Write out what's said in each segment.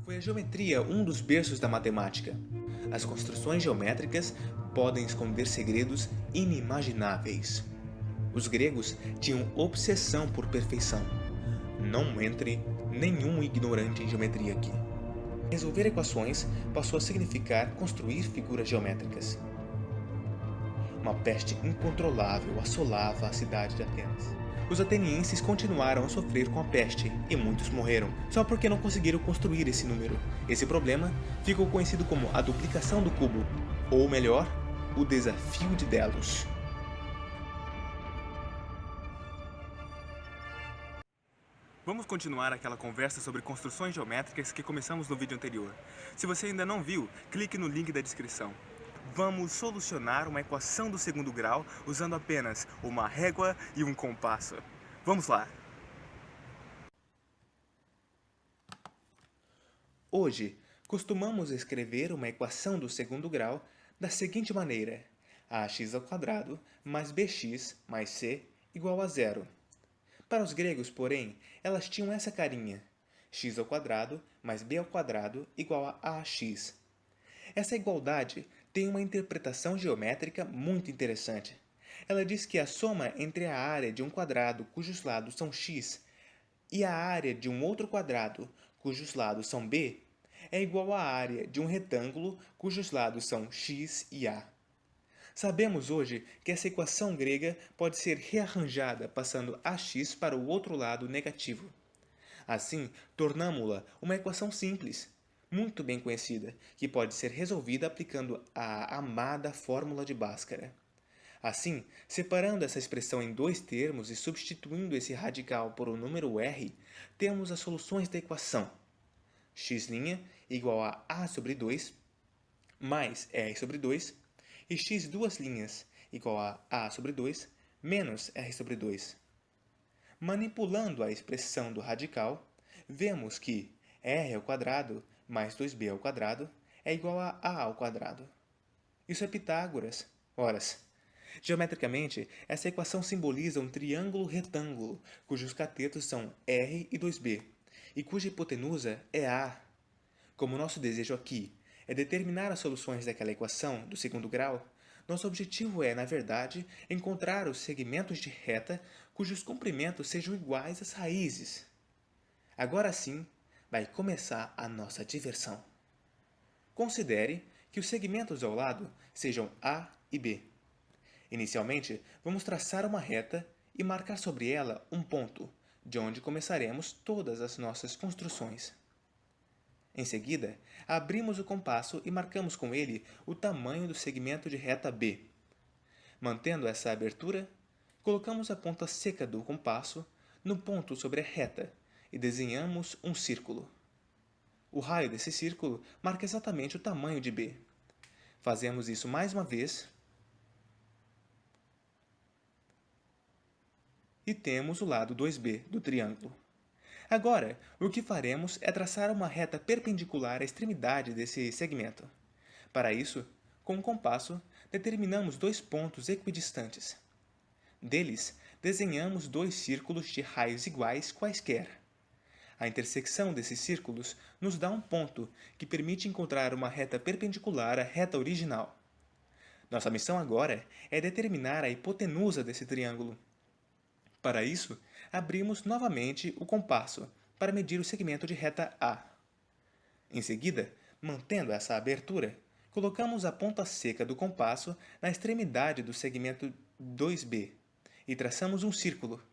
Foi a geometria um dos berços da matemática. As construções geométricas podem esconder segredos inimagináveis. Os gregos tinham obsessão por perfeição. Não entre nenhum ignorante em geometria aqui. Resolver equações passou a significar construir figuras geométricas. Uma peste incontrolável assolava a cidade de Atenas. Os atenienses continuaram a sofrer com a peste e muitos morreram, só porque não conseguiram construir esse número. Esse problema ficou conhecido como a duplicação do cubo, ou melhor, o desafio de Delos. Vamos continuar aquela conversa sobre construções geométricas que começamos no vídeo anterior. Se você ainda não viu, clique no link da descrição. Vamos solucionar uma equação do segundo grau usando apenas uma régua e um compasso. Vamos lá! Hoje, costumamos escrever uma equação do segundo grau da seguinte maneira: ax² mais bx mais c igual a zero. Para os gregos, porém, elas tinham essa carinha: x² mais b² igual a ax. Essa igualdade tem uma interpretação geométrica muito interessante. Ela diz que a soma entre a área de um quadrado cujos lados são x e a área de um outro quadrado cujos lados são b é igual à área de um retângulo cujos lados são x e a. Sabemos hoje que essa equação grega pode ser rearranjada passando ax para o outro lado negativo. Assim, tornamo-la uma equação simples, muito bem conhecida, que pode ser resolvida aplicando a amada fórmula de Bhaskara. Assim, separando essa expressão em dois termos e substituindo esse radical por o número r, temos as soluções da equação: x' igual a a sobre 2 mais r sobre 2 e x duas linhas igual a sobre 2 menos r sobre 2. Manipulando a expressão do radical, vemos que r² mais 2b² é igual a a². Isso é Pitágoras. Horas. Geometricamente, essa equação simboliza um triângulo retângulo, cujos catetos são r e 2b, e cuja hipotenusa é a. Como nosso desejo aqui é determinar as soluções daquela equação do segundo grau, nosso objetivo é, na verdade, encontrar os segmentos de reta cujos comprimentos sejam iguais às raízes. Agora sim, vai começar a nossa diversão. Considere que os segmentos ao lado sejam A e B. Inicialmente, vamos traçar uma reta e marcar sobre ela um ponto, de onde começaremos todas as nossas construções. Em seguida, abrimos o compasso e marcamos com ele o tamanho do segmento de reta B. Mantendo essa abertura, colocamos a ponta seca do compasso no ponto sobre a reta e desenhamos um círculo. O raio desse círculo marca exatamente o tamanho de B. Fazemos isso mais uma vez e temos o lado 2B do triângulo. Agora, o que faremos é traçar uma reta perpendicular à extremidade desse segmento. Para isso, com o compasso, determinamos dois pontos equidistantes. Deles, desenhamos dois círculos de raios iguais quaisquer. A intersecção desses círculos nos dá um ponto que permite encontrar uma reta perpendicular à reta original. Nossa missão agora é determinar a hipotenusa desse triângulo. Para isso, abrimos novamente o compasso para medir o segmento de reta A. Em seguida, mantendo essa abertura, colocamos a ponta seca do compasso na extremidade do segmento 2B e traçamos um círculo.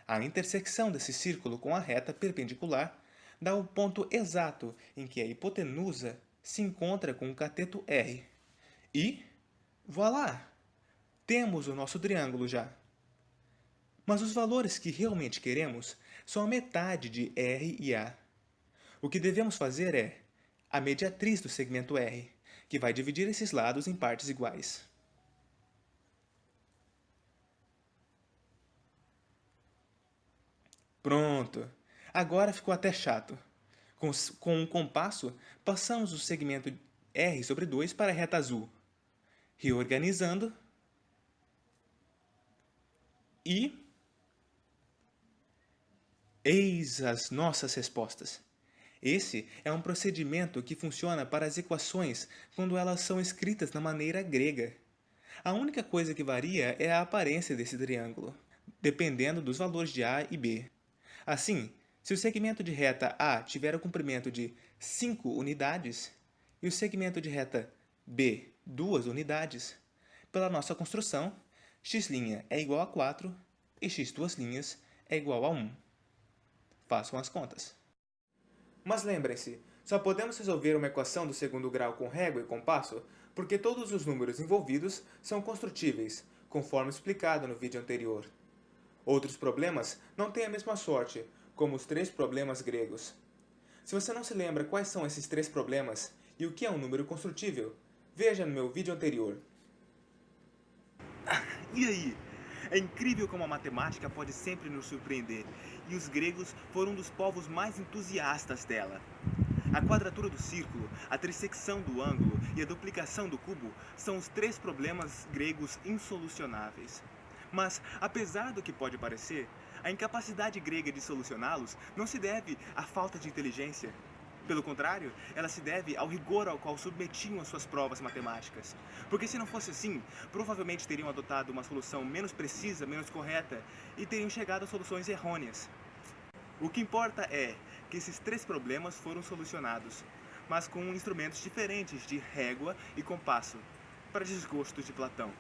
A intersecção desse círculo com a reta perpendicular dá o ponto exato em que a hipotenusa se encontra com o cateto R. E, voilá! Temos o nosso triângulo já. Mas os valores que realmente queremos são a metade de R e A. O que devemos fazer é a mediatriz do segmento R, que vai dividir esses lados em partes iguais. Pronto! Agora ficou até chato. Com um compasso, passamos o segmento R sobre 2 para a reta azul. Reorganizando e Eis as nossas respostas. Esse é um procedimento que funciona para as equações quando elas são escritas na maneira grega. A única coisa que varia é a aparência desse triângulo, dependendo dos valores de A e B. Assim, se o segmento de reta A tiver o comprimento de 5 unidades e o segmento de reta B 2 unidades, pela nossa construção, x' é igual a 4 e x duas linhas é igual a 1. Façam as contas. Mas lembrem-se, só podemos resolver uma equação do segundo grau com régua e compasso porque todos os números envolvidos são construtíveis, conforme explicado no vídeo anterior. Outros problemas não têm a mesma sorte, como os 3 problemas gregos. Se você não se lembra quais são esses 3 problemas e o que é um número construtível, veja no meu vídeo anterior. E aí? É incrível como a matemática pode sempre nos surpreender, e os gregos foram um dos povos mais entusiastas dela. A quadratura do círculo, a trissecção do ângulo e a duplicação do cubo são os 3 problemas gregos insolucionáveis. Mas, apesar do que pode parecer, a incapacidade grega de solucioná-los não se deve à falta de inteligência. Pelo contrário, ela se deve ao rigor ao qual submetiam as suas provas matemáticas. Porque se não fosse assim, provavelmente teriam adotado uma solução menos precisa, menos correta, e teriam chegado a soluções errôneas. O que importa é que esses 3 problemas foram solucionados, mas com instrumentos diferentes de régua e compasso, para desgosto de Platão.